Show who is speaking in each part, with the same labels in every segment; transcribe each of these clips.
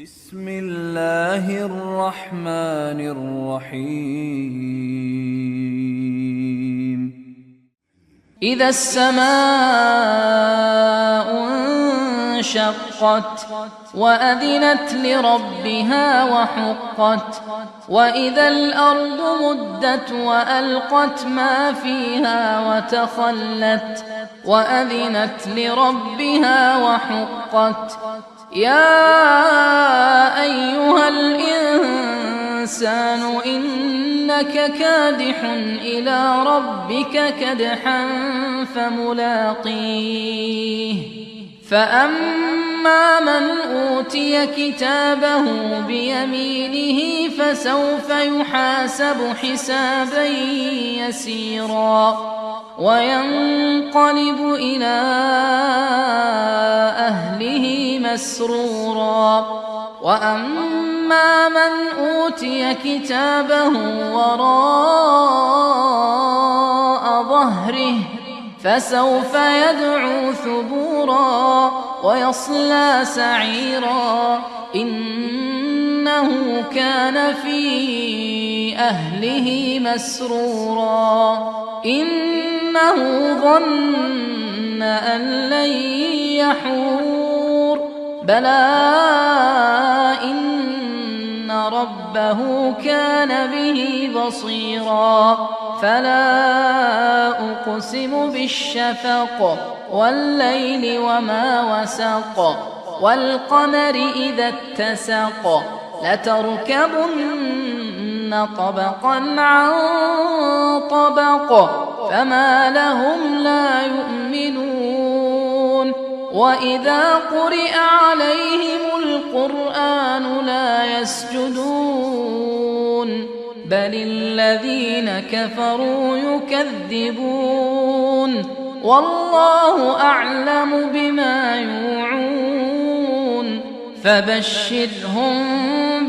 Speaker 1: بسم الله الرحمن الرحيم.
Speaker 2: إذا السماء انشقت وأذنت لربها وحقت وإذا الأرض مدت وألقت ما فيها وتخلت وأذنت لربها وحقت يا أيها الإنسان إنك كادح إلى ربك كدحا فملاقيه فأما من أوتي كتابه بيمينه فسوف يحاسب حسابا يسيرا وينقلب إلى أهله مسرورا وأما من أوتي كتابه وراء ظهره فسوف يدعو ثبورا ويصلى سعيرا إنه كان في أهله مسرورا إنه ظن أن لن يحور بلى إن ربه كان به بصيرا فلا أقسم بالشفق والليل وما وسق والقمر إذا اتسق لتركبن طبقا عن طبق فما لهم لا يؤمنون وإذا قرئ عليهم القرآن لا يسجدون بل الذين كفروا يكذبون والله أعلم بما يوعون فبشرهم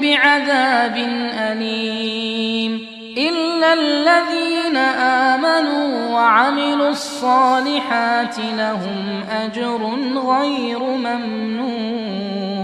Speaker 2: بعذاب أليم إلا الذين آمنوا وعملوا الصالحات لهم أجر غير ممنون.